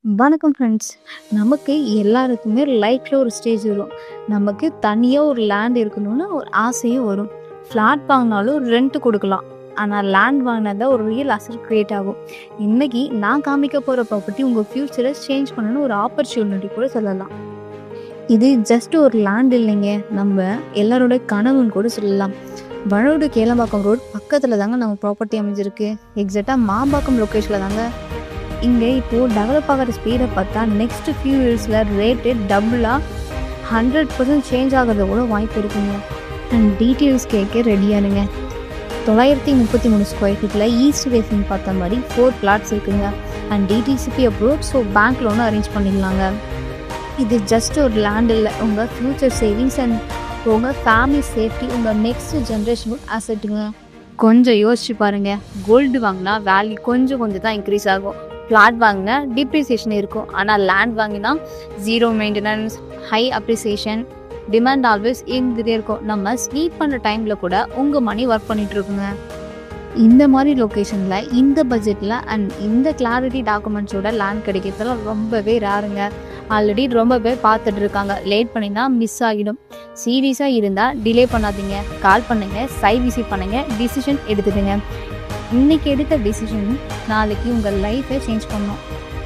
வணக்கம் ஃப்ரெண்ட்ஸ். நமக்கு எல்லாருக்குமே லைஃப்பில் ஒரு ஸ்டேஜ் வரும். நமக்கு தனியாக ஒரு லேண்ட் இருக்கணும்னு ஒரு ஆசையும் வரும். ஃப்ளாட் வாங்கினாலும் ரெண்ட் கொடுக்கலாம். ஆனால் லேண்ட் வாங்கினா ஒரு ரியல் அசட் க்ரியேட் ஆகும். இன்றைக்கி நான் காமிக்க போகிற ப்ராப்பர்ட்டி உங்கள் ஃப்யூச்சரை சேஞ்ச் பண்ணணும்னு ஒரு ஆப்பர்ச்சுனிட்டி கூட சொல்லலாம். இது ஜஸ்ட் ஒரு லேண்ட் இல்லைங்க, நம்ம எல்லாரோட கனவுன்னு கூட சொல்லலாம். வழோடு கேளம்பாக்கம் ரோடு பக்கத்தில் தாங்க நம்ம ப்ராப்பர்ட்டி அமைஞ்சிருக்கு. எக்ஸாக்டாக மாம்பாக்கம் லொக்கேஷனில் தாங்க. இங்கே இப்போது டெவலப் ஆகிற ஸ்பீடை பார்த்தா நெக்ஸ்ட் ஃபியூ இயர்ஸில் ரேட்டு டபுளாக 100% சேஞ்ச் ஆகிறது கூட வாய்ப்பு இருக்குங்க. அண்ட் டீட்டெயில்ஸ் கேட்க ரெடியானுங்க. 933 ஸ்கொயர் ஃபீட்டில் ஈஸ்ட் ஃபேஸிங் பார்த்த மாதிரி 4 பிளாட்ஸ் இருக்குங்க. And DTCP approve, so bank லோனும் அரேஞ்ச் பண்ணிடலாங்க. இது ஜஸ்ட் ஒரு லேண்ட் இல்லை, உங்கள் ஃப்யூச்சர் சேவிங்ஸ் அண்ட் உங்கள் ஃபேமிலி சேஃப்டி, உங்கள் நெக்ஸ்ட் ஜென்ரேஷனுக்கு அசட்டுங்க. கொஞ்சம் யோசிச்சு பாருங்கள். கோல்டு வாங்கினா வேல்யூ கொஞ்சம் தான் இன்க்ரீஸ் ஆகும். ஃப்ளாட் வாங்கினா டிப்ரிசியேஷன் இருக்கும். ஆனால் லேண்ட் வாங்கினா zero maintenance, high appreciation, demand always இருந்துகிட்டே இருக்கும். நம்ம ஸ்லீப் பண்ணுற டைமில் கூட உங்கள் மணி ஒர்க் பண்ணிகிட்டு இருக்குங்க. இந்த மாதிரி லொக்கேஷனில், இந்த பட்ஜெட்டில் அண்ட் இந்த கிளாரிட்டி டாக்குமெண்ட்ஸோட லேண்ட் கிடைக்கிறதுலாம் ரொம்பவே ரேருங்க. ஆல்ரெடி ரொம்ப பேர் பார்த்துட்டு இருக்காங்க. லேட் பண்ணினா மிஸ் ஆகிடும். சீரியஸாக இருந்தால் டிலே பண்ணாதீங்க. கால் பண்ணுங்கள், சைட் விசிட் பண்ணுங்கள், டிசிஷன் எடுத்துடுங்க. இன்றைக்கி எடுத்த டிசிஷன் நாளைக்கு உங்கள் லைஃப்பை சேஞ்ச் பண்ணணும்.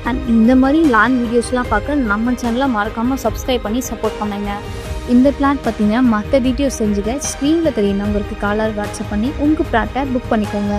அண்ட் இந்த மாதிரி லேண்ட் வீடியோஸ்லாம் பார்க்க நம்ம சேனலை மறக்காமல் சப்ஸ்கிரைப் பண்ணி சப்போர்ட் பண்ணுங்க. இந்த பிளாட் பார்த்தீங்கன்னா மற்ற டீட்டெயில்ஸ் செஞ்சுக்க ஸ்க்ரீனில் தெரியும் நம்பருக்கு காலர் வாட்ஸ்அப் பண்ணி உங்கள் பிளாட்டை புக் பண்ணிக்கோங்க.